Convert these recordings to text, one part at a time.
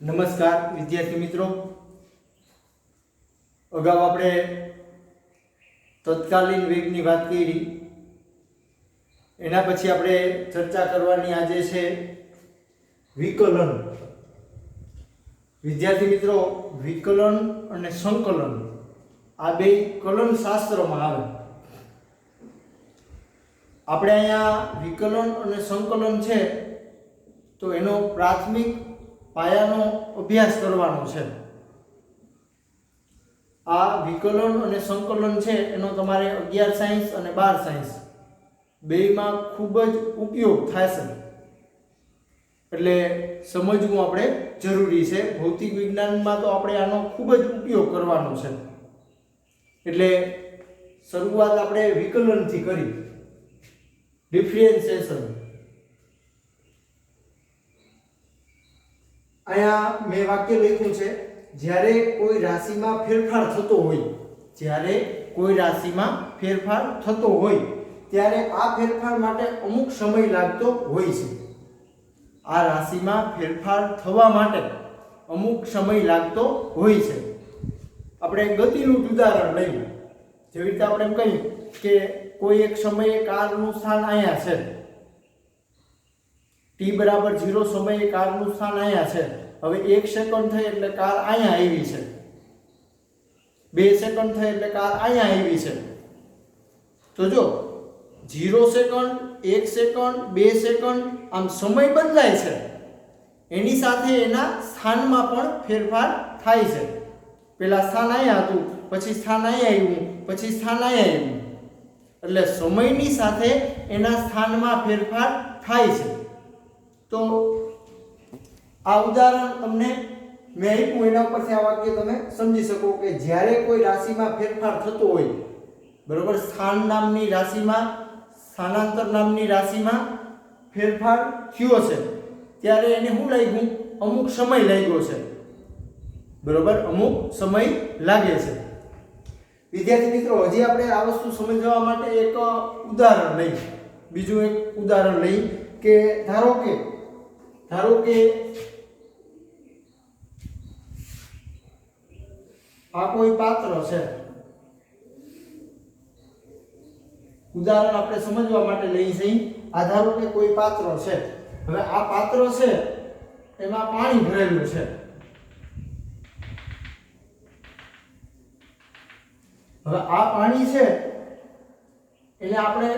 નમસ્કાર વિદ્યાર્થી મિત્રો, અગાઉ આપણે તત્કાલીન વેગની વાત કરી, એના પછી આપણે ચર્ચા કરવાની આજે છે વિકલન. વિદ્યાર્થી મિત્રો, વિકલન અને સંકલન આ બે કલન શાસ્ત્રમાં આવે. આપણે અહીંયા વિકલન અને સંકલન છે તો એનો પ્રાથમિક પાયાનો અભ્યાસ કરવાનો છે. આ વિકલન અને સંકલન છે એનો તમારે 11 સાયન્સ અને 12 સાયન્સ બેયમાં ખૂબ જ ઉપયોગ થશે, એટલે સમજવું આપણે જરૂરી છે. ભૌતિક વિજ્ઞાનમાં તો આપણે આનો ખૂબ જ ઉપયોગ કરવાનો છે. એટલે શરૂઆત આપણે વિકલનથી કરી, ડિફરન્શિએશન. અહીંયા મેં વાક્ય લખ્યું છે, જ્યારે કોઈ રાશિમાં ફેરફાર થતો હોય, જ્યારે કોઈ રાશિમાં ફેરફાર થતો હોય ત્યારે આ ફેરફાર માટે અમુક સમય લાગતો હોય છે. આ રાશિમાં ફેરફાર થવા માટે અમુક સમય લાગતો હોય છે. આપણે ગતિનું ઉદાહરણ લઈએ. જેવી રીતે આપણે એમ કહીએ કે કોઈ એક સમયે કારનું સ્થાન અહીંયા છે, t=0 સમયે કારનું સ્થાન અહીંયા છે. હવે 1 સેકન્ડ થઈ એટલે કાર અહીંયા આવી છે, 2 સેકન્ડ થઈ એટલે કાર અહીંયા આવી છે. તો જો 0 સેકન્ડ, 1 સેકન્ડ, 2 સેકન્ડ આમ સમય બદલાય છે, એની સાથે એના સ્થાનમાં પણ ફેરફાર થાય છે. પેલા સ્થાન અહીંયા હતું, પછી સ્થાન અહીંયા આવ્યું, પછી સ્થાન અહીંયા આવ્યું, એટલે સમયની સાથે એના સ્થાનમાં ફેરફાર થાય છે. તો આ ઉદાહરણ તમને મેં આપ્યું, એના ઉપરથી આ વાક્ય તમે સમજી શકો કે જ્યારે કોઈ રાશિમાં ફેરફાર થતો હોય, બરોબર, સ્થાન નામની રાશિમાં, સ્થાનાંતર નામની રાશિમાં ફેરફાર થયો છે ત્યારે એને શું લાગ્યું? અમુક સમય લાગ્યો છે, બરોબર, અમુક સમય લાગે છે. વિદ્યાર્થી મિત્રો, હજી આપણે આ વસ્તુ સમજવા માટે એક ઉદાહરણ લઈએ. બીજું એક ઉદાહરણ લઈએ કે ધારો કે આ કોઈ પાત્ર છે. ઉદાહરણ આપણે સમજવા માટે લઈએ છીએ. આ ધારો કે કોઈ પાત્ર છે. હવે આ પાત્ર છે એમાં પાણી ભરેલું છે. હવે આ પાણી છે એને આપણે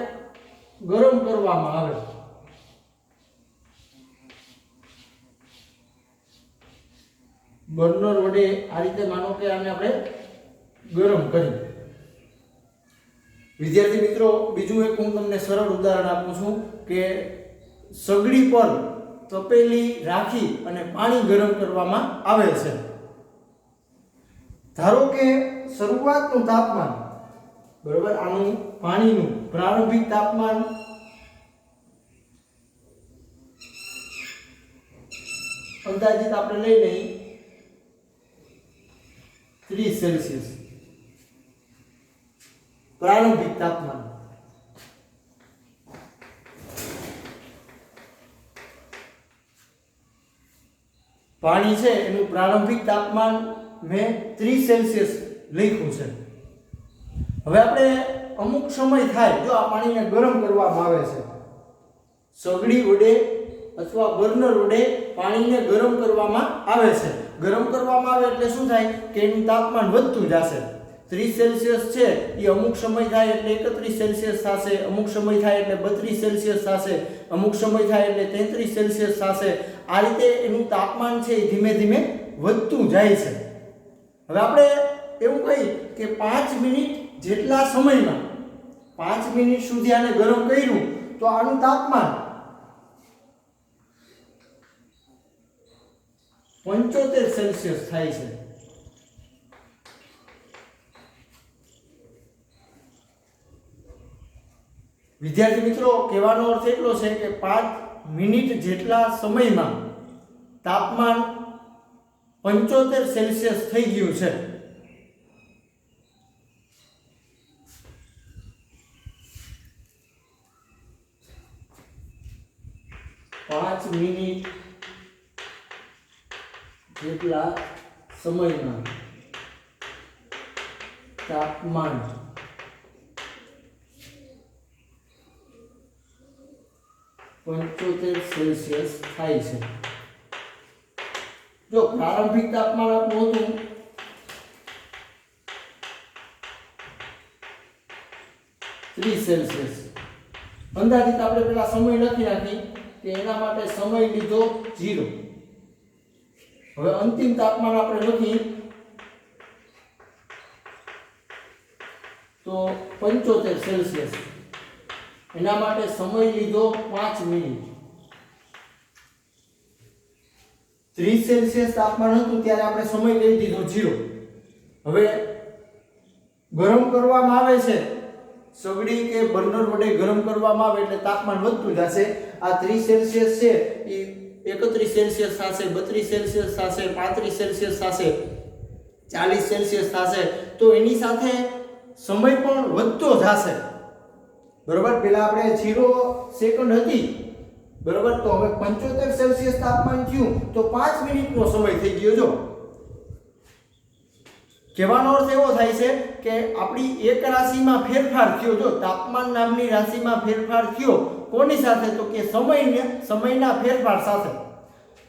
ગરમ કરવામાં આવે. બર્નર વડે આ રીતે માનો કે આને આપણે ગરમ કરી. વિદ્યાર્થી મિત્રો, બીજું એક હું તમને સરળ ઉદાહરણ આપું છું કે સગડી પર તપેલી રાખી અને પાણી ગરમ કરવામાં આવે છે. ધારો કે શરૂઆતનું તાપમાન, બરોબર, આનું પાણીનું પ્રારંભિક તાપમાન અંદાજિત આપણે લઈ લઈએ 30 સેલ્સિયસ પ્રારંભિક તાપમાન. પાણી છે એનું પ્રારંભિક તાપમાન મેં 30 સેલ્સિયસ લખ્યું છે. હવે આપણે અમુક સમય થાય, જો આ પાણીને ગરમ કરવામાં આવે છે, સગડી વડે અથવા બર્નર વડે પાણીને ગરમ કરવામાં આવે છે. ગરમ કરવામાં આવે એટલે શું થાય કે એનું તાપમાન વધતું જશે. 30 સેલ્સિયસ છે એ અમુક સમય થાય એટલે 31 સેલ્સિયસ થશે, અમુક સમય થાય એટલે 32 સેલ્સિયસ થશે, અમુક સમય થાય એટલે 33 સેલ્સિયસ થશે. આ રીતે એનું તાપમાન છે એ ધીમે ધીમે વધતું જાય છે. હવે આપણે એવું કહીએ કે 5 મિનિટ જેટલા સમયમાં 5 મિનિટ સુધી આને ગરમ કર્યું તો આનું તાપમાન 75 સેલ્સિયસ થાય છે. વિદ્યાર્થી મિત્રો, કહેવાનો અર્થ એટલો છે કે 5 મિનિટ જેટલા સમયમાં તાપમાન 75 સેલ્સિયસ થઈ ગયું છે. પાંચ મિનિટ જેટલા સમયમાં તાપમાન 75 સેલ્સિયસ થાય છે। જો પ્રારંભિક તાપમાન આપણું હતું 30 સેલ્સિયસ, અંદાજિત આપણે પેલા સમય લખી નાખી કે એના માટે સમય લીધો 0। હવે અંતિમ તાપમાન આપણે લખી તો 75 સેલ્સિયસ, એના માટે સમય લીધો 5 મિનિટ। 30 સેલ્સિયસ તાપમાન હતું ત્યારે આપણે સમય લઈ દીધો 0। હવે ગરમ કરવામાં આવે છે, સગડી કે બર્નર વડે ગરમ કરવામાં આવે એટલે તાપમાન વધતું જશે। આ 30 સેલ્સિયસ છે એ 31 સેલ્સિયસ થશે, 32 સેલ્સિયસ થશે, 35 સેલ્સિયસ થશે, 40 સેલ્સિયસ થશે। તો એની સાથે સમય પણ વધતો જશે, બરોબર। પહેલા આપણે 0 સેકન્ડ હતી, બરોબર, તો હવે 75 સેલ્સિયસ તાપમાન થયું તો 5 મિનિટનો સમય થઈ ગયો। જો કહેવાનો અર્થ એવો થાય છે કે આપણી એક રાશિમાં ફેરફાર થયો। જો તાપમાન નામની રાશિમાં ફેરફાર થયો, કોની સાથે? તો કે સમયના ફેરફાર સાથે।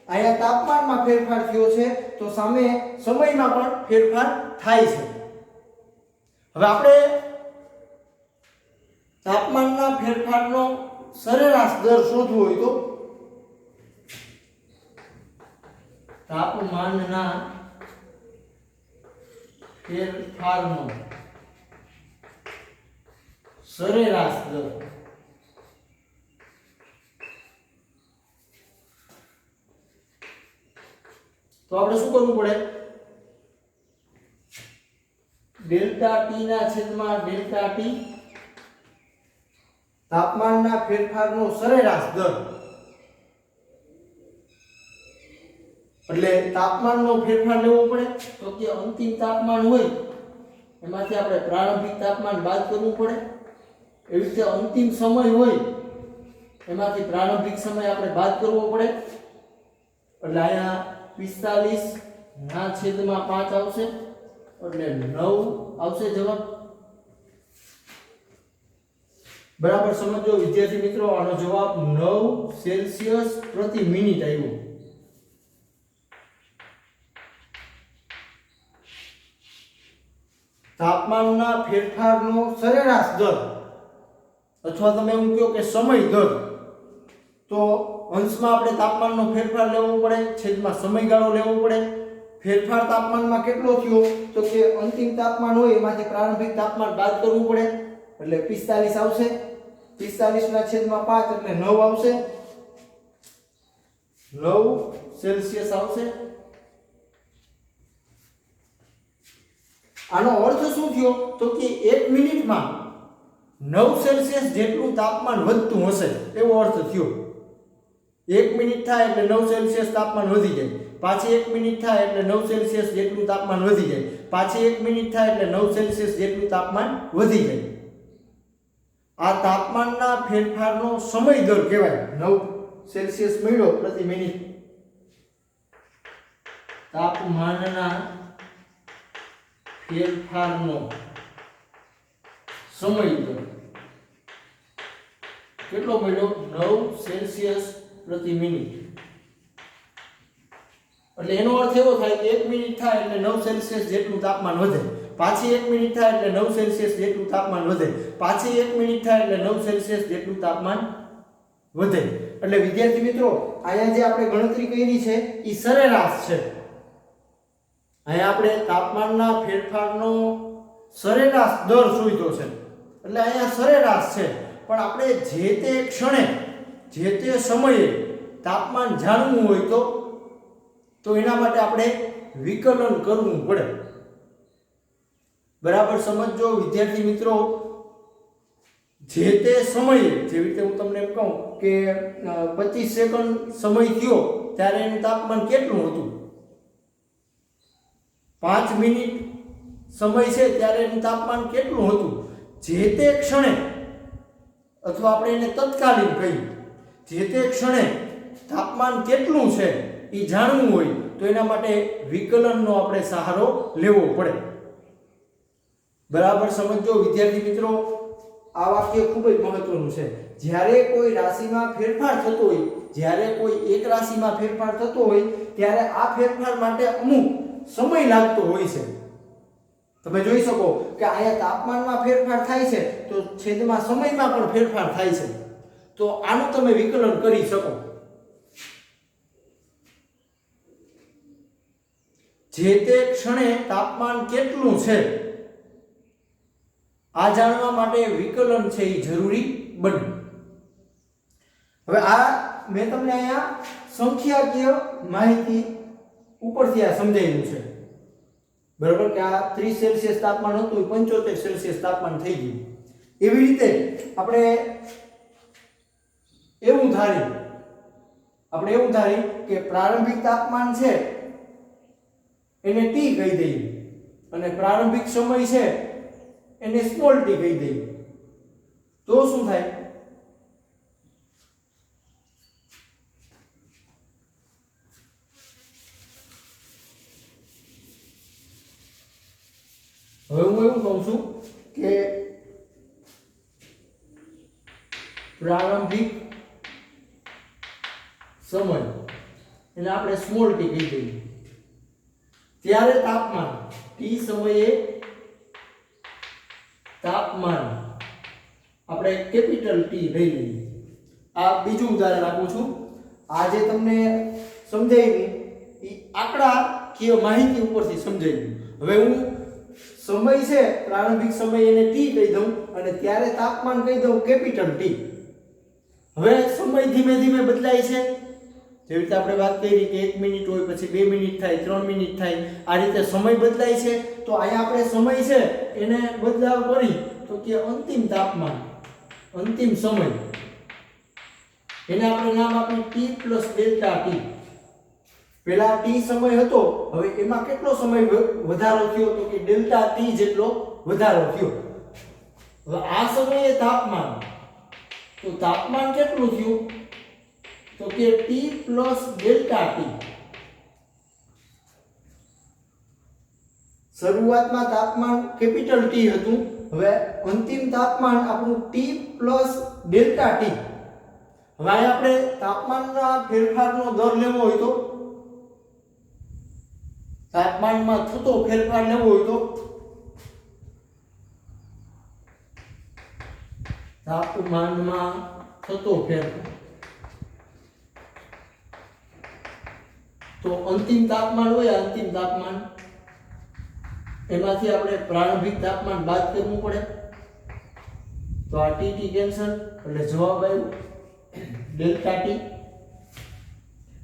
અહીંયા તાપમાનમાં ફેરફાર થયો છે તો સામે સમયમાં પણ ફેરફાર થાય છે। હવે આપણે તાપમાનના ફેરફારનો સરેરાશ દર શોધવો હોય તો તાપમાનના ફેરફારનો સરેરાશ દર, તો આપણે શું કરવું પડે? ડેલ્ટા ટી ના છેદમાં ડેલ્ટા ટી, તાપમાનના ફેરફારનો સરેરાશ દર, એટલે તાપમાનનો ફેરફાર લેવો પડે તો કે અંતિમ તાપમાન હોય એમાંથી આપણે પ્રારંભિક તાપમાન બાદ કરવું પડે। એવી રીતે અંતિમ સમય હોય એમાંથી પ્રારંભિક સમય આપણે બાદ કરવો પડે, એટલે અહીંયા 45 ના છેદમાં 5 આવશે, એટલે 9 આવશે જવાબ। બરાબર સમજો વિદ્યાર્થી મિત્રો, આનો જવાબ 9 સેલ્સિયસ પ્રતિ મિનિટ આવ્યો। તાપમાનના ફેરફારનો સરેરાશ દર, અથવા તમે એવું કહો કે સમય દર, તો અંશમાં આપણે તાપમાનનો ફેરફાર લેવો પડે, છેદમાં સમયગાળો લેવો પડે। ફેરફાર તાપમાનમાં કેટલો થયો? તો કે અંતિમ તાપમાન હોય એમાંથી પ્રારંભિક તાપમાન બાદ કરવું પડે, એટલે 45 આવશે। 45 ના છેદમાં 5 એટલે 9 આવશે, 9 સેલ્સિયસ આવશે। આનો અર્થ શું થયો? તો કે 1 મિનિટમાં 9 સેલ્સિયસ જેટલું તાપમાન વધતું હશે એવો અર્થ થયો। 1 મિનિટ થાય એટલે 9 સેલ્સિયસ તાપમાન વધી જાય, પાછી 1 મિનિટ થાય એટલે 9 સેલ્સિયસ જેટલું તાપમાન વધી જાય, પાછી 1 મિનિટ થાય એટલે 9 સેલ્સિયસ જેટલું તાપમાન વધી જાય। આ તાપમાનના ફેરફારનો સમય દર કહેવાય। 9 સેલ્સિયસ મળ્યો પ્રતિ મિનિટ, તાપમાનના ફેરફારનો સમય દર કેટલો મળ્યો? 9 સેલ્સિયસ પ્રતિ મિનિટ। એટલે એનો અર્થ એવો થાય કે 1 મિનિટ થાય એટલે 9 સેલ્સિયસ જેટલું તાપમાન વધે, પાછી 1 મિનિટ થાય એટલે 9 સેલ્સિયસ જેટલું તાપમાન વધે, પાછી 1 મિનિટ થાય એટલે 9 સેલ્સિયસ જેટલું તાપમાન વધે। એટલે વિદ્યાર્થી મિત્રો, અહીંયા જે આપણે ગણતરી કરી છે એ સરેરાશ છે। અહીંયા આપણે તાપમાનના ફેરફારનો સરેરાશ દર શોધ્યો છે, એટલે અહીંયા સરેરાશ છે। પણ આપણે જે તે ક્ષણે, જે તે સમયે તાપમાન જાણવું હોય તો એના માટે આપણે વિકલન કરવું પડે। બરાબર સમજો વિદ્યાર્થી મિત્રો, જે તે સમયે, જેવી રીતે હું તમને એમ કહું કે 25 સેકન્ડ સમય થયો ત્યારે એનું તાપમાન કેટલું હતું, 5 મિનિટ સમય છે ત્યારે એનું તાપમાન કેટલું હતું, જે તે ક્ષણે, અથવા આપણે એને તત્કાલીન કહીએ, જે તે ક્ષણે તાપમાન કેટલું છે એ જાણવું હોય તો એના માટે વિકલનનો આપણે સહારો લેવો પડે. બરાબર સમજો વિદ્યાર્થી મિત્રો. આ વાક્ય ખૂબ જ મહત્વનું છે. જ્યારે કોઈ રાશિમાં ફેરફાર થતો હોય, જ્યારે કોઈ એક રાશિમાં ફેરફાર થતો હોય ત્યારે આ ફેરફાર માટે અમુક સમય લાગતો હોય છે. તમે જોઈ શકો કે અહીંયા તાપમાનમાં ફેરફાર થાય છે તો છેદમાં સમયમાં પણ ફેરફાર થાય છે. તો આનું તમે વિકલન કરી શકો. જે તે ક્ષણે તાપમાન કેટલું છે આ જાણવા માટે વિકલન છે એ જરૂરી બને. હવે આ મેં તમને અહીંયા સંખ્યાકીય માહિતી ઉપરથી આ સમજાવ્યું છે. બરાબર કે આ 30 સેલ્સિયસ તાપમાન હતું 75 સેલ્સિયસ તાપમાન થઈ ગયું. એવી રીતે આપણે એવું ધારી કે પ્રારંભિક તાપમાન છે એને T કહી દઈએ અને પ્રારંભિક સમય છે એને સ્મોલ t કહી દઈએ. તો શું થાય? હવે હું એવું કહું છું કે પ્રારંભિક સમય એને આપણે સ્મોલ t કહી દઈએ. ત્યારે તાપમાન t સમયે તાપમાન આપણે કેપિટલ T લઈ લઈએ. આ બીજું ઉદાહરણ આપું છું. આ જે તમને સમજાવ્યું એ આંકડાકીય માહિતી ઉપરથી સમજાવ્યું. હવે હું સમય છે પ્રારંભિક સમય એને T કહી દઉં અને ત્યારે તાપમાન કહી દઉં કેપિટલ T. હવે સમય ધીમે ધીમે બદલાય છે. જેવી રીતે આપણે વાત કરી કે 1 મિનિટ હોય પછી 2 મિનિટ થાય 3 મિનિટ થાય આ રીતે સમય બદલાય છે. તો અહીંયા આપણે સમય છે એને બદલાવ કરી તો કે અંતિમ તાપમાન અંતિમ સમય એને આપણે નામ આપ્યું T + ડેલ્ટા T. પહેલા T સમય હતો હવે એમાં કેટલો સમય વધારો થયો તો કે ડેલ્ટા T જેટલો વધારો થયો. હવે આ સમયે તાપમાન તો તાપમાન કેટલું થયું તો કે T + ડેલ્ટા T. શરૂઆતમાં તાપમાન કેપિટલ T હતું. હવે અંતિમ તાપમાન આપણું T + ડેલ્ટા T. હવે આપણે તાપમાનના ફેરફારનો દર લેવો હોય તો તાપમાનમાં થતો ફેરફાર લેવો હોય તો તાપમાનમાં થતો ફેરફાર તો અંતિમ તાપમાન હોય અંતિમ તાપમાન એમાંથી આપણે પ્રારંભિક તાપમાન બાદ કરવું પડે. તો આ T કેન્સલ એટલે જવાબ આવ્યો ડેલ્ટા T.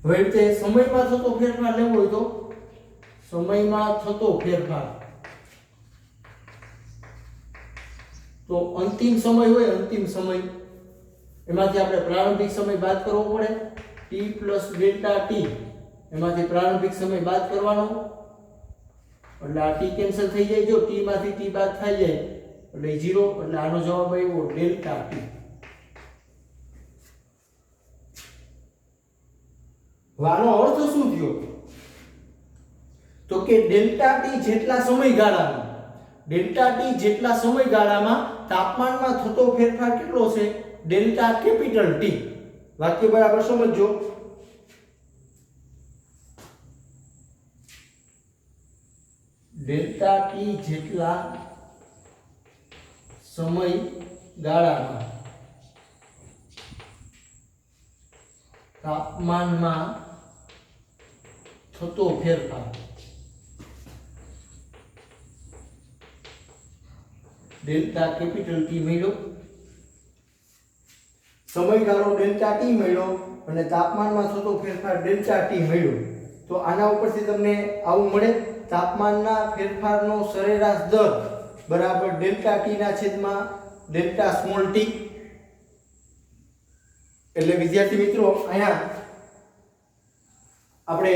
હવે રીતે સમયમાં થતો ફેરફાર લેવો હોય તો સમયમાં થતો ફેરફાર તો અંતિમ સમય હોય અંતિમ સમય એમાંથી આપણે પ્રારંભિક સમય બાદ કરવો પડે. T + ડેલ્ટા T એમાંથી પ્રારંભિક સમય બાદ કરવાનો એટલે આ T કેન્સલ થઈ જાય. જો T માંથી T બાદ થઈ જાય એટલે 0 એટલે આનો જવાબ આવ્યો ડેલ્ટા T. આનો અર્થ શું થયો તો કે ડેલ્ટા T જેટલા સમયગાળામાં તાપમાનમાં થતો ફેરફાર કેટલો છે ડેલ્ટા કેપિટલ T. વાક્ય બરાબર સમજો. ડેલ્ટા T જેટલા સમયગાળામાં તાપમાનમાં થતો ફેરફાર ડેલ્ટા કેપિટલ T મળ્યો. સમયગાળો ડેલ્ટા T મળ્યો અને તાપમાનમાં થતો ફેરફાર ડેલ્ટા T મળ્યો. તો આના ઉપરથી તમને આવું મળે તાપમાનના ફેરફારનો સરેરાશ દર બરાબર ડેલ્ટા T ના છેદમાં ડેલ્ટા સ્મોલ t. એટલે વિદ્યાર્થી મિત્રો અહીંયા આપણે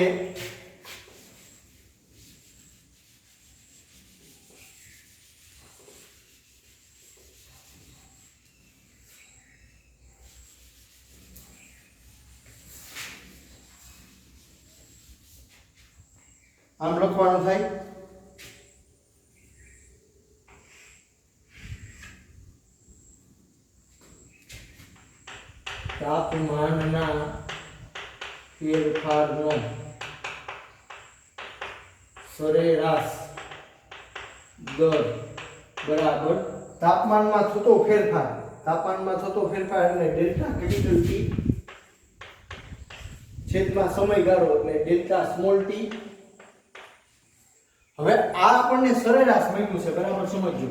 આમ લખવાનું થાય તાપમાનના ફેરફારનો સરેરાશ દર બરાબર તાપમાનમાં થતો ફેરફાર એટલે ડેલ્ટા કેપિટલ ટી છેદમાં સમયગાળો એટલે ડેલ્ટા સ્મોલ ટી. હવે આ આપણને સરેરાશ મળ્યું છે, બરાબર સમજજો.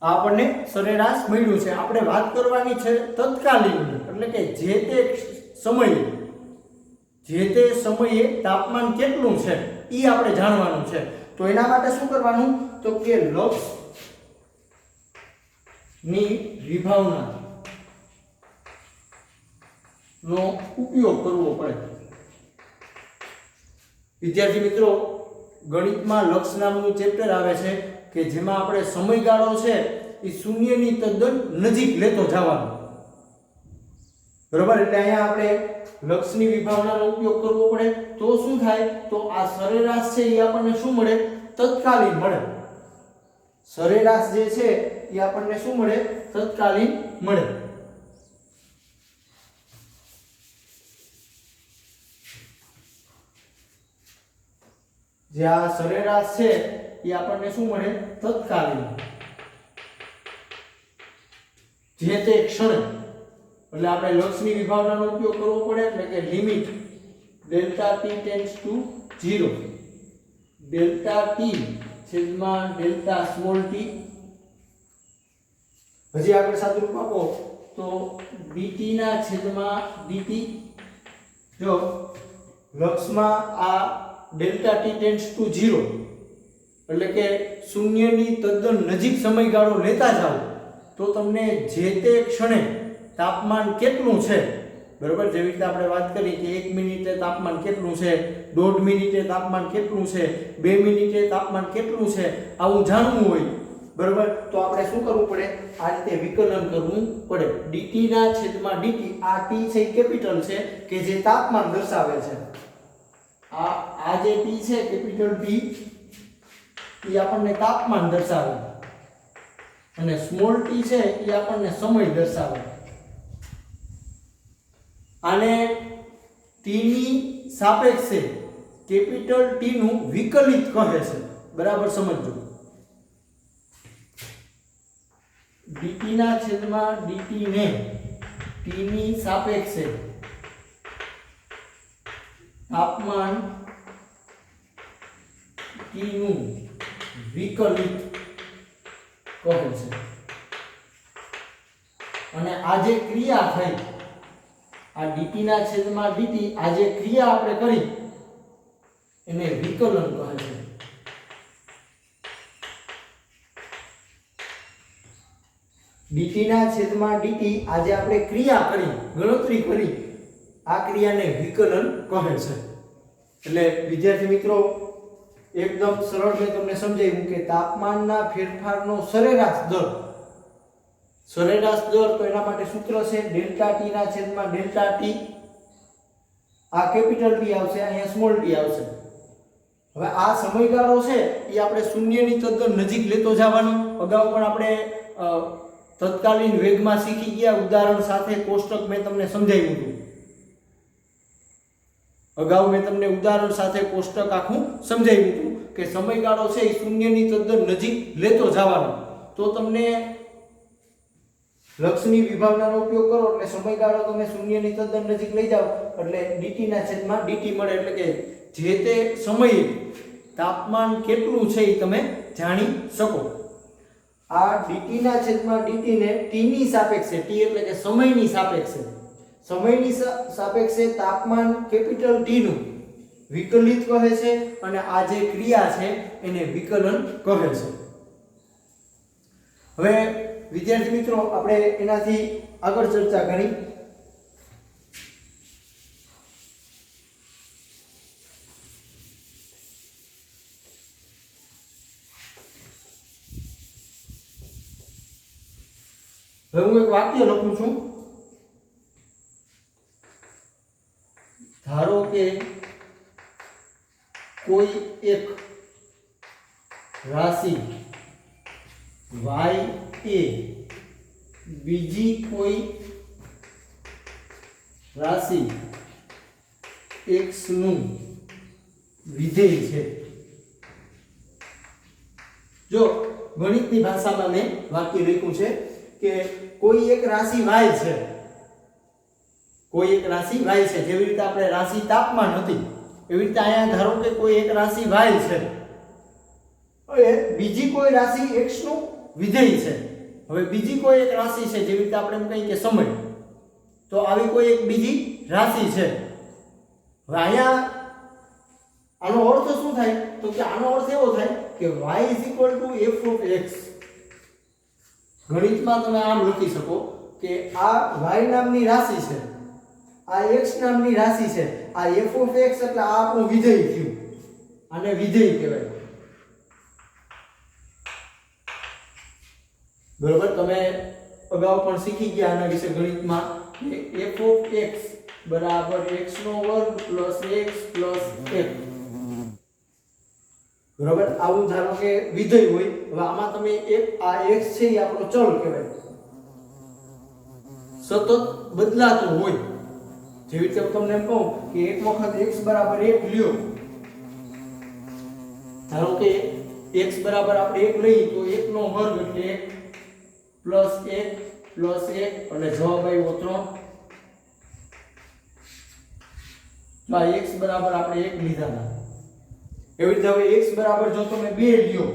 આ આપણને સરેરાશ મળ્યું છે. આપણે વાત કરવાની છે તત્કાલીન, એટલે કે જે તે સમયે તાપમાન કેટલું છે એ આપણે જાણવાનું છે. તો એના માટે શું કરવાનું, તો કે લક્ષ ની વિભાવના નો ઉપયોગ કરવો પડે. વિદ્યાર્થી મિત્રો, ગણિતમાં લક્ષ નામનું ચેપ્ટર આવે છે કે જેમાં આપણે સમયગાળો છે એ શૂન્યની તદ્દન નજીક લેતો જવાનો. બરાબર, એટલે અહીંયા આપણે લક્ષની વિભાવનાનો ઉપયોગ કરવો પડે. તો શું થાય, તો આ સરેરાશ છે એ આપણને શું મળે, તત્કાલીન મળે. સરેરાશ જે છે એ આપણને શું મળે, તત્કાલીન મળે. જે આ સરેરાશ છે એ આપણને શું મળે, તત્કાલીન, જે તે ક્ષણે. એટલે આપણે લક્ષની વિભાવનાનો ઉપયોગ કરવો પડે, એટલે કે limit delta T tends to 0, delta T છેદમાં ડેલ્ટા સ્મોલ ટી. હજી આગળ સાદુરૂપ આપો તો dt ના છેદમાં dt. જો લક્ષમાં આ ડેલ્ટા ટી ટેન્ડ્સ ટુ 0 એટલે કે શૂન્યની તદ્દન નજીક સમયગાળો લેતા જાઓ તો તમને જે તે ક્ષણે તાપમાન કેટલું છે, બરાબર, જેવી રીતે આપણે વાત કરી કે 1 મિનિટે તાપમાન કેટલું છે, 1.5 મિનિટે તાપમાન કેટલું છે, 2 મિનિટે તાપમાન કેટલું છે, આવું જાણવું હોય, બરાબર, તો આપણે શું કરવું પડે, આ રીતે વિકલન કરવું પડે. dt ના છેદમાં dt, આ t છે કેપિટલ છે કે જે તાપમાન દર્શાવે છે. આ જે t છે કેપિટલ T એ આપણને તાપમાન દર્શાવે, અને સ્મોલ t છે એ આપણને સમય દર્શાવે. આને t ની સાપેક્ષે કેપિટલ T નું વિકલિત કહે છે, બરાબર સમજજો. dt ના છેદમાં dt ને t ની સાપેક્ષે તાપમાન T નું વિકલિત કહે છે. અને આ જે ક્રિયા થઈ, આ dt ના છેદમાં dt, આ જે ક્રિયા આપણે કરી એને વિકલન કહે છે. dt ના છેદમાં dt, આ જે આપણે ક્રિયા કરી, ગણતરી કરી, આ ક્રિયાને વિકલન કહે છે. એટલે વિદ્યાર્થી મિત્રો, એકદમ સરળ મેં તમને સમજાવ્યું કે તાપમાનના ફેરફારનો સરેરાશ દર, તો એના માટે સૂત્ર છે ડેલ્ટા ટી ના છેદમાં ડેલ્ટા ટી. આ કેપિટલ T આવશે, અહીંયા સ્મોલ t આવશે. હવે આ સમયગાળો છે એ આપણે શૂન્યની તદ્દન નજીક લેતો જવાનો. અગાઉ પણ આપણે તત્કાલીન વેગમાં શીખી ગયા, ઉદાહરણ સાથે કોષ્ટક મેં તમને સમજાવ્યું હતું. અગાઉ મેં તમને ઉદાહરણ સાથે કોષ્ટક આખું સમજાવ્યું હતું કે સમયગાળો છે એ શૂન્યની તદ્દન નજીક લેતો જવાનો. તો તમને લક્ષની વિભાવનાનો ઉપયોગ કરો એટલે સમયગાળો તમે શૂન્યની તદ્દન નજીક લઈ જાઓ એટલે dt ના છેદમાં dt મળે. એટલે કે જે તે સમયે તાપમાન કેટલું છે એ તમે જાણી શકો. આ dt ના છેદમાં dt ને t ની સાપેક્ષે, t એટલે કે સમયની સાપેક્ષે તાપમાન કેપિટલ T નું વિકલિત કહે છે, અને આ જે ક્રિયા છે એને વિકલન કહે છે. હવે વિદ્યાર્થી મિત્રો, આપણે એનાથી આગળ ચર્ચા કરી. હવે હું એક વાક્ય લખું છું. ધારો કે કોઈ એક રાશિ y એ બીજી કોઈ રાશિ x નું વિધેય છે। જો ગણિતની ભાષામાં મેં વાક્ય લખ્યું છે કે કોઈ એક રાશિ y છે, કોઈ એક રાશિ y છે, જેવી રીતે આપણે રાશિ તાપમાન હતી એવી રીતે અહીંયા ધારો કે કોઈ એક રાશિ y છે, હવે બીજી કોઈ રાશિ x નું વિધેય છે। હવે બીજી કોઈ એક રાશિ છે, જેવી રીતે આપણે એમ કહીએ કે સમય, તો આવી કોઈ એક બીજી રાશિ છે। હવે અહીંયા આનો અર્થ શું થાય તો કે આનો અર્થ એવો થાય કે y f of x। ગણિતમાં તમે આમ લખી શકો કે આ y નામની રાશિ છે, આ x નામની રાશિ છે, આ f of x એટલે આ આપણું વિધેય થયું, આને વિધેય કહેવાય। બરોબર, તમે અગાઉ પણ શીખી ગયા આના વિશે ગણિતમાં કે f of x બરાબર x નો વર્ગ પ્લસ x પ્લસ 1। બરાબર, આવું ધારો કે વિધેય હોય। હવે આમાં તમે એક આ x છે એ આપણો ચલ કહેવાય, સતત બદલાતો હોય। જેવી રીતે તમને એમ કહું કે એક વખત x બરાબર 1 લ્યો, ધારો કે x બરાબર આપણે 1 લઈએ તો 1 નો વર્ગ એટલે 1 પ્લસ 1 પ્લસ 1 અને જવાબ આવ્યો 3। તો આ x બરાબર આપણે 1 લીધા હતા। એવી રીતે હવે x બરાબર જો તમે 2 લ્યો,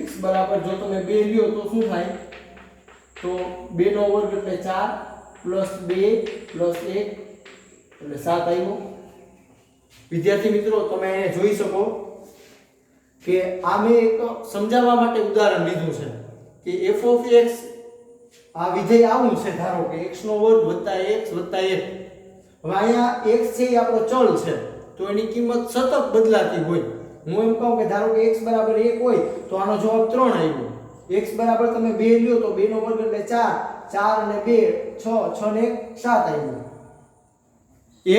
x બરાબર જો તમે 2 લ્યો તો શું થાય તો 2 નો વર્ગ એટલે 4 પ્લસ 2 પ્લસ 1 એટલે 7 આવ્યો। વિદ્યાર્થી મિત્રો તમે અહીંયા જોઈ શકો કે આ મેં એક સમજાવવા માટે ઉદાહરણ લીધું છે કે f of x આ વિધેય આવું છે, ધારો કે x નો વર્ગ વત્તા x વત્તા 1। હવે અહીંયા x છે એ આપણો ચલ છે તો એની કિંમત સતત બદલાતી હોય। હું એમ કહું કે ધારો કે x બરાબર 1 હોય તો આનો જવાબ 3 આવ્યો। x બરાબર તમે 2 લ્યો તો 2 નો વર્ગ એટલે 4, 4 અને 2 6, 6 ને 1 7 આવ્યો।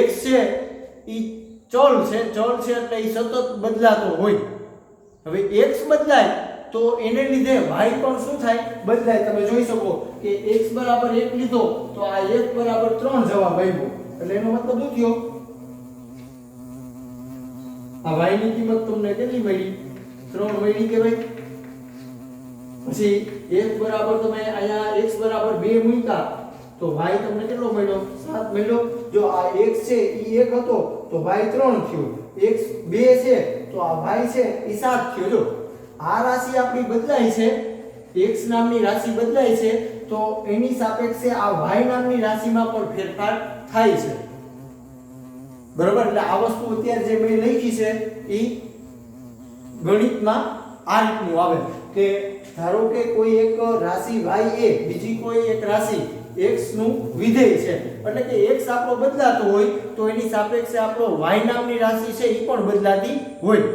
x છે ઈ ચલ છે એટલે ઈ સતત બદલાતો હોય। હવે x બદલાય તો એને લીધે y પણ શું થાય બદલાય। તમે જોઈ શકો કે x બરાબર 1 લીધો તો આ 1 બરાબર 3 જવાબ આવ્યો, એટલે એનો મતલબ શું થયો આ y ની કિંમત તમને કેટલી મળી 3 મળી કે ભાઈ। પછી 1 બરાબર તમે અહીંયા x બરાબર 2 મૂક્યા તો y તમને કેટલો મળ્યો 7 મળ્યો। જો આ x છે ઈ 1 હતો તો y 3 થયો, x 2 છે તો આ y છે ઈ 7 થયો। જો આ રાશિ આપણી બદલાય છે, x નામની રાશિ બદલાય છે તો એની સાપેક્ષે આ y નામની રાશિમાં પણ ફેરફાર થાય છે। બરોબર, એટલે આ વસ્તુ અત્યારે જે મેં લખી છે એ ગણિતમાં આ રીતનું આવે કે ધારો કે કોઈ એક રાશિ y એ બીજી કોઈ એક રાશિ x નું વિધેય છે, એટલે કે x આપણો બદલાતો હોય તો એની સાપેક્ષે આપણો y નામની રાશિ છે એ પણ બદલાતી હોય।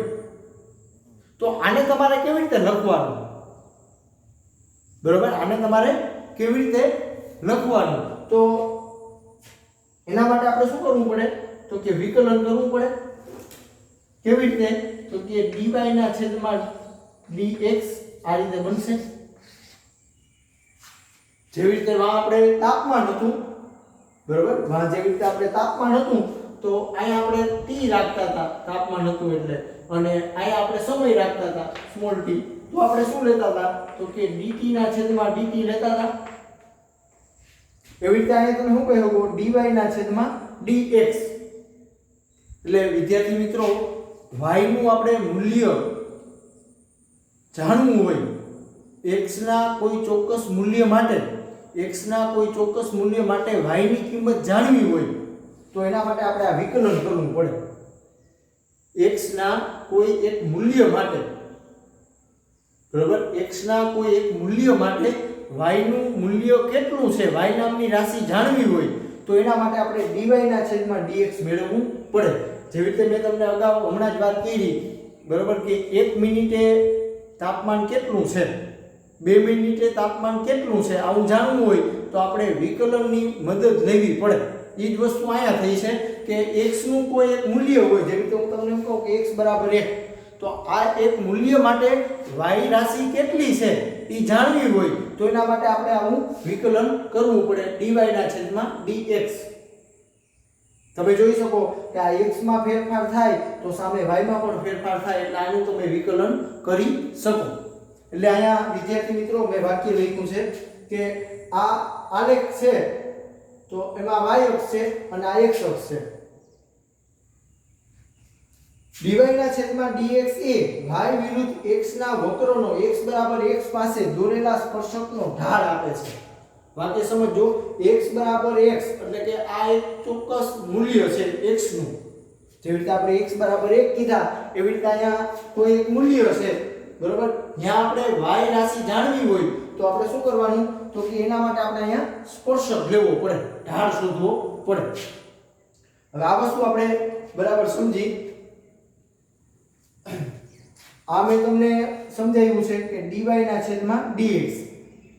તો આને તમારે કેવી રીતે લખવાનું, બરોબર, આને તમારે કેવી રીતે લખવાનું તો એના માટે આપણે શું કરવું પડે તો કે વિકલન કરવું પડે। કેવી રીતે તો કે dy ના છેદમાં dx આ રીતે બનશે। જેવી રીતે માં આપણે તાપમાન હતું, બરોબર, માં જેવી રીતે આપણે તાપમાન હતું તો અહીંયા આપણે t રાખતા હતા તાપમાન હતું એટલે, અને અહીંયા આપણે સમય રાખતા હતા સ્મોલ t, તો આપણે શું લેતા હતા તો કે dt ના છેદમાં dt લેતા હતા। એવી રીતે અહીંયા તમે શું કહી શકો dy ના છેદમાં dx। એટલે વિદ્યાર્થી મિત્રો y નું આપણે મૂલ્ય જાણવું હોય, x ના કોઈ ચોક્કસ મૂલ્ય માટે y ની કિંમત જાણવી હોય તો એના માટે આપણે આ વિકલન કરવું પડે। x ના કોઈ એક મૂલ્ય માટે, બરોબર, x ના કોઈ એક મૂલ્ય માટે y નું મૂલ્ય કેટલું છે y નામની રાશિ જાણવી હોય તો એના માટે આપણે dy ના છેદમાં dx મેળવવું પડે। જેવી રીતે મેં તમને અગાઉ હમણાં જ વાત કરી, બરોબર, કે 1 મિનિટે તાપમાન કેટલું છે, 2 મિનિટે તાપમાન કેટલું છે આવું જાણવું હોય તો આપણે વિકલનની મદદ લેવી પડે। એ જ વસ્તુ અહીંયા થઈ છે કે x નું કોઈ એક મૂલ્ય હોય, જેમ કે હું તમને એમ કહું કે x બરાબર 1, તો આ એક મૂલ્ય માટે y રાશિ કેટલી છે એ જાણવી હોય તો એના માટે આપણે આવું વિકલન કરવું પડે dy ના છેદમાં dx. તમે જોઈ શકો કે આ x માં ફેરફાર થાય તો સામે y માં પણ ફેરફાર થાય, એટલે આનું તમે વિકલન કરી શકો. એટલે અહીંયા વિદ્યાર્થી મિત્રો મેં વાક્ય લખ્યું છે કે આ આલેખ છે તો એમાં y અક્ષ છે અને આ x અક્ષ છે. dy ના છેદમાં dx એ y વિરુદ્ધ x ના વક્રનો x બરાબર x પાસે દોરેલા સ્પર્શકનો ઢાળ આપે છે. વાક્ય સમજો, x બરાબર x એટલે કે આ એક ચોક્કસ મૂલ્ય છે x નું. જેવી રીતે આપણે x બરાબર 1 કીધા એવી રીતે અહીંયા કોઈ એક મૂલ્ય છે, બરોબર. જ્યાં આપણે y રાશિ જાણવી હોય તો આપણે શું કરવાનું, તો કે એના માટે આપણે અહીંયા સ્પર્શક લેવો પડે, ઢાળ શોધવો પડે. હવે આ વસ્તુ આપણે બરાબર સમજી. આ મેં તમને સમજાવ્યું છે કે dy ના છેદમાં dx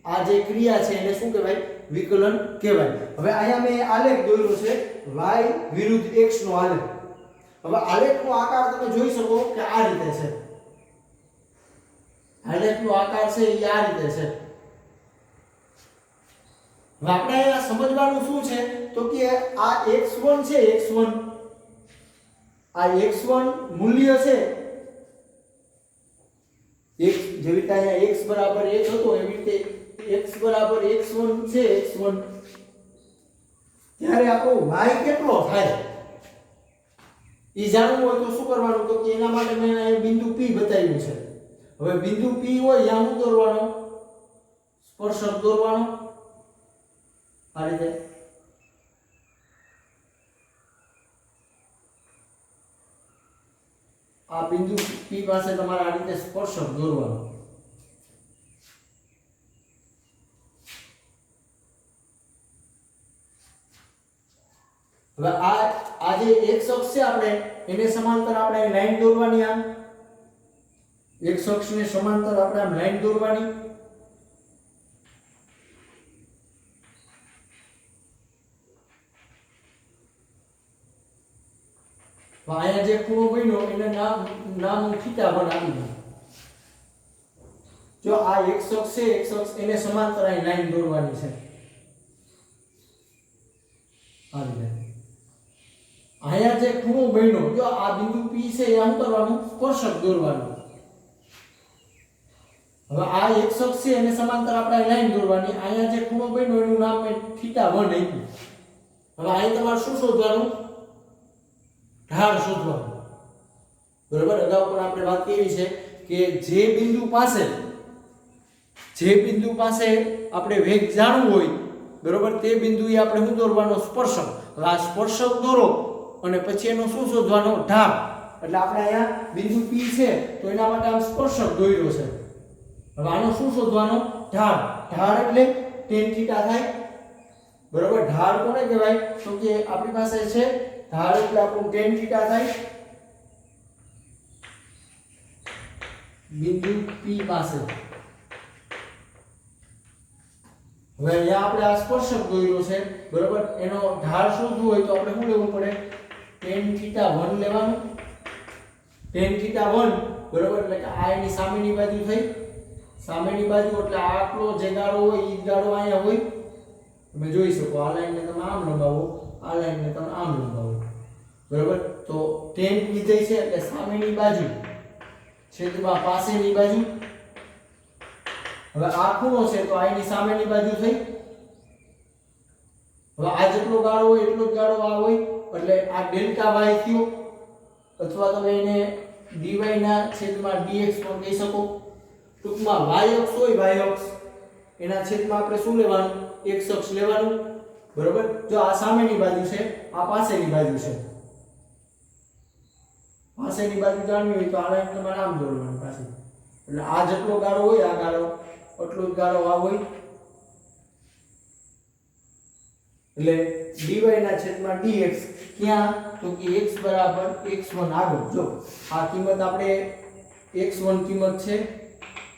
આ જે ક્રિયા છે એને શું કહેવાય, વિકલન કહેવાય. હવે અહીંયા મેં આલેખ દોર્યો છે y વિરુદ્ધ x નો આલેખ. હવે આલેખનો આકાર તમે જોઈ શકો કે આ રીતે છે. આલેખનો આકાર છે એ આ રીતે છે. હવે આપણે અહીંયા સમજવાનું શું છે તો કે આ x1 છે, x1 આ x1 મૂલ્ય છે, x જેવી રીતે અહીંયા x બરાબર 1 હતો એવી રીતે x બરાબર x1 છે, x1 ત્યારે આપણો y કેટલો થાય ઈ જાણવું હોય તો શું કરવાનું, તો કે એના માટે મેં અહીં બિંદુ P બતાવ્યું છે. હવે બિંદુ P હોય ત્યાં શું દોરવાનો, સ્પર્શક દોરવાનો આ રીતે. આ બિંદુ P પાસે તમારે આ રીતે સ્પર્શક દોરવાનો. હવે આ જે x અક્ષ છે આપણે એને સમાંતર આપણે લાઈન દોરવાની. આમ x અક્ષને સમાંતર આપણે આમ લાઈન દોરવાની. અહીંયા જે ખૂણો બન્યો એને નામ થીટા બનાવી. જો આ x અક્ષ છે, x અક્ષ એને સમાંતર અહીં લાઈન દોરવાની છે આ રીતે. અહીંયા જે ખૂણો બન્યો, જો આ બિંદુ P છે એ આમ કરવાનું, સ્પર્શક દોરવાનું. હવે આ x અક્ષ છે એને સમાંતર આપણે લાઈન દોરવાની. અહીંયા જે ખૂણો બન્યો એનું નામ મેં θ1 આપ્યું. હવે અહીં તમારે શું શોધવાનું, ઢાળ શોધવાનું, બરોબર. અગાઉ પણ આપણે વાત કરી છે કે જે બિંદુ પાસે આપણે વેગ જાણવું હોય, બરોબર, તે બિંદુએ આપણે શું દોરવાનો, સ્પર્શક. હવે આ સ્પર્શક દોરો અને પછી એનો શું શોધવાનો, ઢાળ. એટલે આપણે અહીંયા બિંદુ P છે તો એના માટે આમ સ્પર્શક દોર્યો છે. હવે આનો શું શોધવાનો, ઢાળ. ઢાળ એટલે tan θ થાય, બરોબર. ઢાળ કોને કહેવાય, તો કે આપણી પાસે છે ઢાળ એટલે આપણું tan θ થાય બિંદુ P પાસે. હવે અહીંયા આપણે આ સ્પર્શક દોર્યો છે, બરોબર. એનો ઢાળ શોધવું હોય તો આપણે શું લેવું પડે, tan θ1 લેવાનું. tan θ1 બરોબર એટલે કે આ એની સામેની બાજુ થઈ, સામેની બાજુ એટલે આટલો જે ગાળો હોય એ ગાળો અહીંયા હોય. તમે જોઈ શકો આ લાઈનને તમે આમ લંબાવો, આ લાઈનને તમે આમ લંબાવો, બરોબર. તો tan વિધેય છે એટલે સામેની બાજુ છેદમાં પાસેની બાજુ. હવે આ ખૂણો છે તો આ એની સામેની બાજુ થઈ. હવે આ જેટલો ગાળો હોય એટલો જ ગાળો આ હોય એટલે આ ડેલ્ટા y થયો, અથવા તમે એને dy ના છેદમાં dx પણ કહી શકો. ટૂંકમાં y અક્ષ હોય, y અક્ષ એના છેદમાં આપણે શું લેવાનું, x અક્ષ લેવાનું, બરોબર. જો આ સામેની બાજુ છે, આ પાસેની બાજુ છે. પાસેની બાજુ જાણવી હોય તો આ લાઈન તમારે આમ દોરવાની પાછી. એટલે આ જેટલો ગાળો હોય આ ગાળો એટલો જ ગાળો આ હોય. એટલે dy ના છેદમાં dx ક્યાં, તો કે x બરાબર x1 આગળ. જો આ કિંમત આપણે x1 કિંમત છે,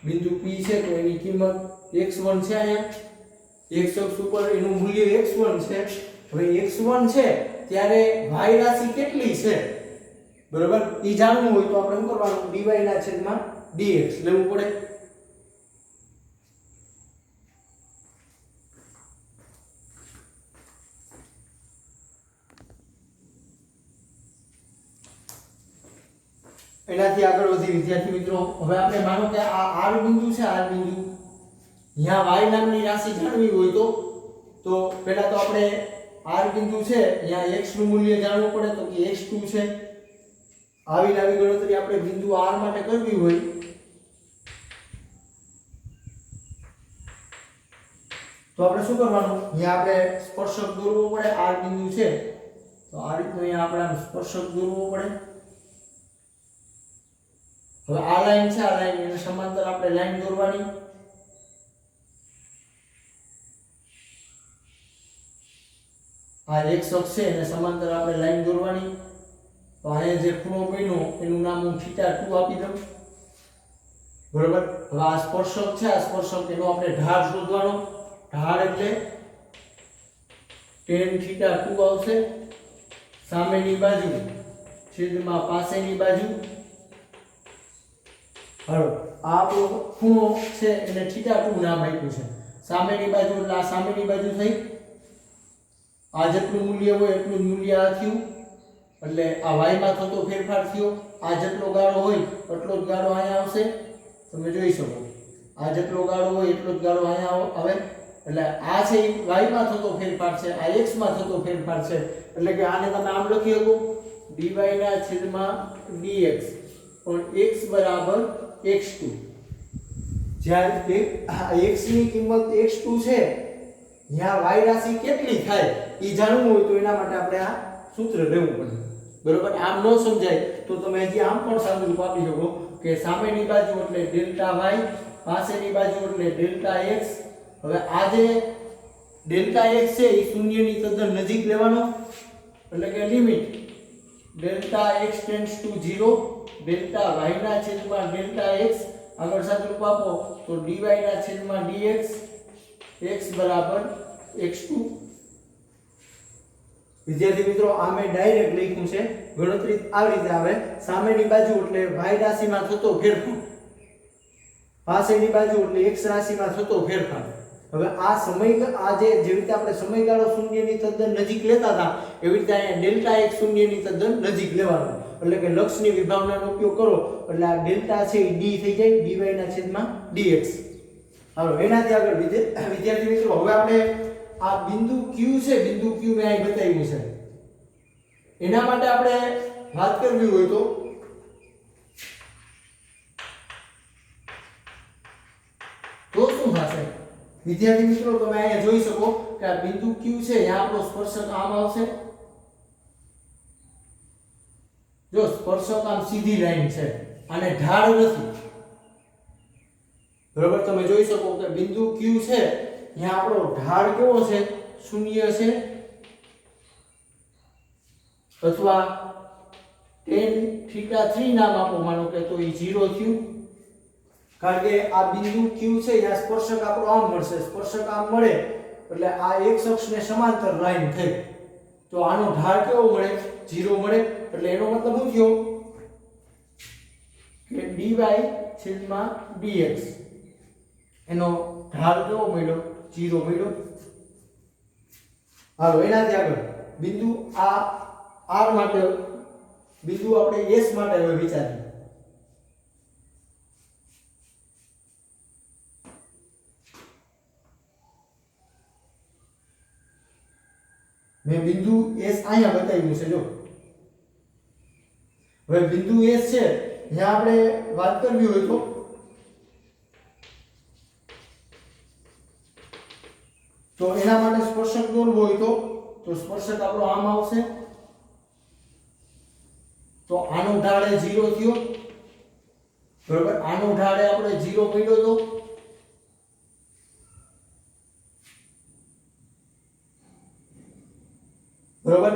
બિંદુ P છે તો એની કિંમત x1 છે. અહીંયા x અક્ષ ઉપર એનું મૂલ્ય x1 છે હવે x1 છે ત્યારે y રાશિ કેટલી છે બરોબર ઈ જાણવું હોય તો આપણે શું કરવાનું dy ના છેદમાં dx લેવું પડે એનાથી આગળ વધી વિદ્યાર્થી મિત્રો હવે આપણે માનો કે આ r બિંદુ છે r બિંદુ અહીંયા y નામની રાશિ જાણવી હોય તો પહેલા તો આપણે r બિંદુ છે અહીંયા x નું મૂલ્ય જાણવું પડે તો કે x2 છે આવી નવી ગણતરી આપણે બિંદુ r માટે કરવી હોય તો આપણે શું કરવાનું અહીંયા આપણે સ્પર્શક દોરવો પડે r બિંદુ છે તો આ રીતનો અહીંયા આપણે સ્પર્શક દોરવો પડે હવે આ લાઈન છે આ લાઈન એને સમાંતર આપણે લાઈન દોરવાની આ x અક્ષ છે એને સમાંતર આપણે લાઈન દોરવાની તો અહીંયા જે ખૂણો બન્યો એનું નામ હું θ2 આપી દઉં બરોબર હવે આ સ્પર્શક છે આ સ્પર્શક એનો આપણે ઢાળ શોધવાનો ઢાળ એટલે tan θ2 આવશે સામેની બાજુ છેદમાં પાસેની બાજુ હાલો આ આપણો ખૂણો છે એને θ2 નામ આપ્યું છે સામેની બાજુ એટલે આ સામેની બાજુ થઈ આ જેટલું મૂલ્ય હોય એટલું જ મૂલ્ય આ થયું એટલે આ y માં થતો ફેરફાર થયો આ જેટલો ગાળો હોય એટલો જ ગાળો અહીંયા આવશે તમે જોઈ શકો આ જેટલો ગાળો હોય એટલો જ ગાળો અહીંયા આવે એટલે આ છે y માં થતો ફેરફાર છે આ x માં થતો ફેરફાર છે એટલે કે આને તમે આમ લખી શકો dy ના છેદમાં dx પણ x બરાબર x2 જ્યારે x ની કિંમત x2 છે અહીંયા y રાશિ કેટલી થાય ઈ જાણવું હોય તો એના માટે આપણે આ સૂત્ર લેવું પડે બરોબર આમ ન સમજાય તો તમે હજી આમ પણ સાદુરૂપ આપી શકો કે સામેની બાજુ એટલે ડેલ્ટા y પાસેની બાજુ એટલે ડેલ્ટા x હવે આ જે ડેલ્ટા x છે એ શૂન્યની તદ્દન નજીક લેવાનો એટલે કે limit delta x tends to 0 delta y ના છેદમાં ડેલ્ટા x આગળ સાદુરૂપ આપો તો dy ના છેદમાં dx x બરાબર x2 વિદ્યાર્થી મિત્રો આ મેં ડાયરેક્ટ લખ્યું છે ગણતરી આવી રીતે આવે સામેની બાજુ એટલે y રાશિમાં થતો ફેરફાર પાસેની બાજુ એટલે x રાશિમાં થતો ફેરફાર હવે આ જેવી રીતે આપણે સમયગાળો શૂન્યની તદ્દન નજીક લેતા હતા એવી રીતે અહીંયા ડેલ્ટા x શૂન્યની તદ્દન નજીક લેવાનો એટલે કે લક્ષની વિભાવનાનો ઉપયોગ કરો એટલે આ ડેલ્ટા છે એ d થઈ જાય dy ના છેદમાં dx હાલો એનાથી આગળ વિદ્યાર્થી મિત્રો હવે આપણે આ બિંદુ q છે બિંદુ q મેં અહીં બતાવ્યું છે એના માટે આપણે વાત કરવી હોય તો શું થશે વિદ્યાર્થી મિત્રો તમે અહીંયા જોઈ શકો કે આ બિંદુ q છે અહીંયા આપણો સ્પર્શક આમ આવશે જો સ્પર્શક આમ સીધી લાઈન છે અને ઢાળ નથી બરોબર તમે જોઈ શકો કે બિંદુ q છે અહીંયા આપણો ઢાળ કેવો છે શૂન્ય છે અથવા tan θ3 નામ આપો માનો કે તો એ 0 થયું કારણ કે આ બિંદુ q છે અહીંયા સ્પર્શક આપણો આમ મળશે સ્પર્શક આમ મળે એટલે આ x અક્ષને સમાંતર લાઈન થઈ તો આનો ઢાળ કેવો મળે 0 મળે એટલે એનો મતલબ શું થયો કે dy છેદમાં dx એનો ઢાળ કેવો મળ્યો 0 મળ્યો હાલો એનાથી આગળ બિંદુ આ r માટે બિંદુ આપણે s માટે હવે વિચારીએ મેં બિંદુ s અહીંયા બતાવ્યું છે જો હવે બિંદુ s છે જ્યાં આપણે વાત કરવી હોય તો એના માટે સ્પર્શક દોરવો હોય તો સ્પર્શક આપણો આમ આવશે તો આનો ઢાળ 0 થયો બરોબર આનો ઢાળ આપણે 0 મળ્યો તો બરોબર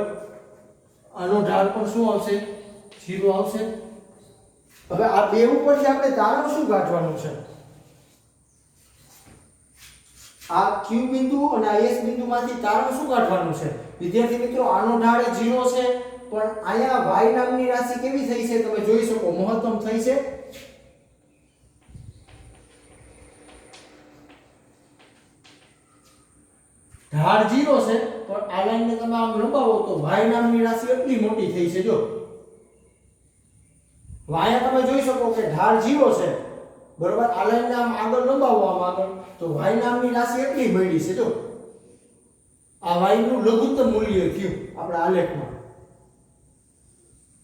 આનો ઢાળ પણ શું આવશે 0 આવશે હવે આ બે ઉપરથી આપણે તારણ શું કાઢવાનું છે આ Q બિંદુ અને આ S બિંદુમાંથી તારણ શું કાઢવાનું છે વિદ્યાર્થી મિત્રો આનો ઢાળ 0 છે પણ અહીંયા y નામની રાશિ કેવી થઈ છે તમે જોઈ શકો મહત્તમ થઈ છે ઢાળ 0 છે પણ આ લાઈનને તમે આમ લંબાવો તો y નામની રાશિ એટલી મોટી થઈ છે જો y તમે જોઈ શકો કે ઢાળ 0 છે બરોબર આ લાઈનને આમ આગળ લંબાવો આમ આગળ તો y નામની રાશિ એટલી બળી છે જો આ y નું લઘુત્તમ મૂલ્ય થયું આપણા આલેખમાં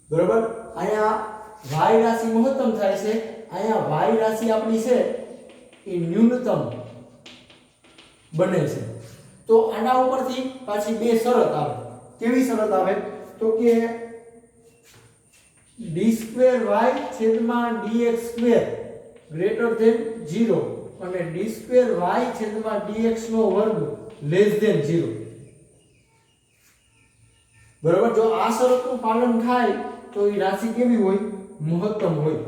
બરોબર અહીંયા y રાશિ મહત્તમ થાય છે અહીંયા y રાશિ આપણી છે એ ન્યૂનતમ બને છે તો આના ઉપરથી પાછી બે શરત આવે કેવી શરત આવે તો કે d2y/dx² ગ્રેટર ધેન 0 અને d2y/dx² લેસ ધેન 0 બરાબર જો આ શરતનું પાલન થાય તો એ રાશિ કેવી હોય મહત્તમ હોય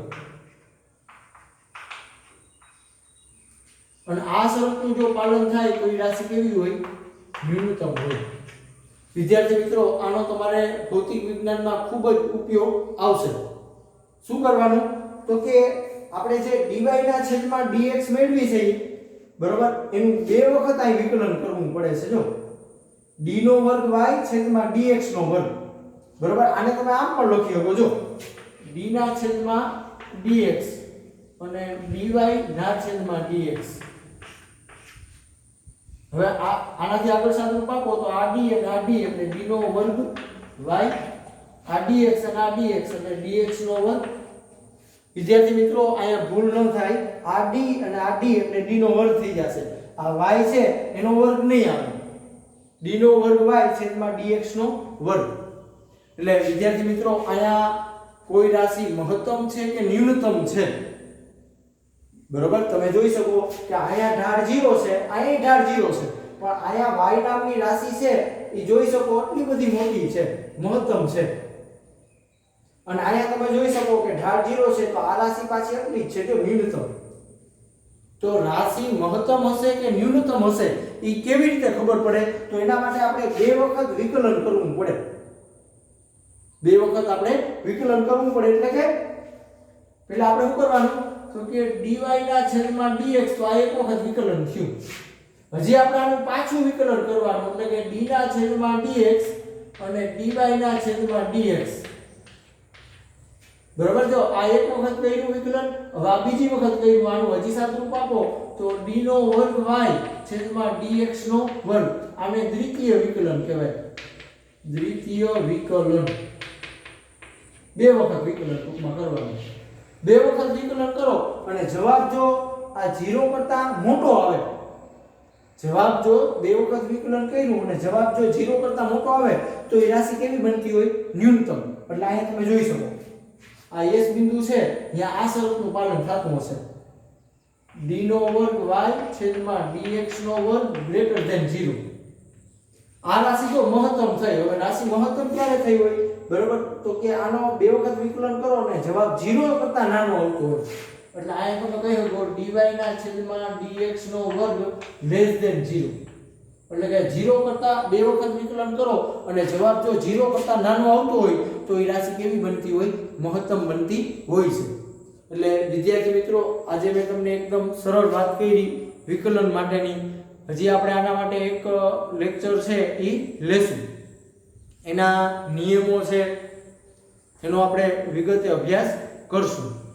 અને આ શરતનું જો પાલન થાય તો એ રાશિ કેવી હોય ન્યૂનતમ હોય વિદ્યાર્થી મિત્રો આનો તમારે ભૌતિક વિજ્ઞાનમાં ખૂબ જ ઉપયોગ આવશે શું કરવાનું તો કે આપણે જે dy ના છેદમાં dx મેળવી છે બરાબર એનું બે વખત અહીં વિકલન કરવું પડે છે જો d નો વર્ગ y છેદમાં dx નો વર્ગ બરાબર આને તમે આમ પણ લખી શકો જો d ના છેદમાં dx અને dy ના છેદમાં dx હવે આનાથી આગળ સાદુરૂપ આપો તો આ d અને આ d એટલે d નો વર્ગ y આ dx અને આ dx એટલે dx નો વર્ગ વિદ્યાર્થી મિત્રો અહીંયા ભૂલ ન થાય આ d અને આ d એટલે d નો વર્ગ થઈ જશે આ y છે એનો વર્ગ નહીં આવે d નો વર્ગ y છેદમાં dx નો વર્ગ એટલે વિદ્યાર્થી મિત્રો અહીંયા કોઈ રાશિ મહત્તમ છે કે ન્યૂનતમ છે બરોબર તમે જોઈ શકો કે અહીંયા ઢાળ 0 છે અહીંયા ઢાળ 0 છે પણ અહીંયા y નામની રાશિ છે એ જોઈ શકો એટલી બધી મોટી છે મહત્તમ છે અને અહીંયા તમે જોઈ શકો કે ઢાળ 0 છે તો આ રાશિ પાછી એટલી જ છે જો ન્યૂનતમ તો રાશિ મહત્તમ હશે કે ન્યૂનતમ હશે એ કેવી રીતે ખબર પડે તો એના માટે આપણે બે વખત વિકલન કરવું પડે બે વખત આપણે વિકલન કરવું પડે એટલે કે પહેલા આપણે શું કરવાનું તો કે dy ના છેદમાં dx તો આ એક વખત વિકલન થયું હજી આપણે આનું પાછું વિકલન કરવાનું એટલે કે d ના છેદમાં dx અને dy ના છેદમાં dx બરાબર જો આ એક વખત કર્યું વિકલન હવે આ બીજી વખત કર્યું આનું હજી સાદુરૂપ આપો તો d નો વર્ગ y છેદમાં dx નો વર્ગ આને દ્વિતીય વિકલન કહેવાય દ્વિતીય વિકલન બે વખત વિકલન ટૂંકમાં કરવાનું બે વખત વિકલન કરો અને જવાબ જો આ 0 કરતા મોટો આવે જવાબ જો બે વખત વિકલન કર્યું અને જવાબ જો 0 કરતા મોટો આવે તો એ રાશિ કેવી બનતી હોય ન્યૂનતમ એટલે અહીંયા તમે જોઈ શકો આ s બિંદુ છે ત્યાં આ શરતનું પાલન થતું હશે d નો વર્ગ y છેદમાં dx નો વર્ગ ગ્રેટર ધેન 0 આ રાશિ જો મહત્તમ થઈ હવે રાશિ મહત્તમ ક્યારે થઈ હોય બરોબર તો કે આનો બે વખત વિકલન કરો અને જવાબ 0 કરતા નાનો આવતો હોય એટલે અહીંયા તમે કહી શકો dy ના છેદમાં dx નો વર્ગ લેસ ધેન 0 એટલે કે 0 કરતા બે વખત વિકલન કરો અને જવાબ જો 0 કરતા નાનો આવતો હોય તો એ રાશિ કેવી બનતી હોય મહત્તમ બનતી હોય છે એટલે વિદ્યાર્થી મિત્રો આજે મેં તમને એકદમ સરળ વાત કરી વિકલન માટેની હજી આપણે આના માટે એક લેક્ચર છે એ લેશું એના નિયમો છે એનો આપણે વિગતે અભ્યાસ કરશું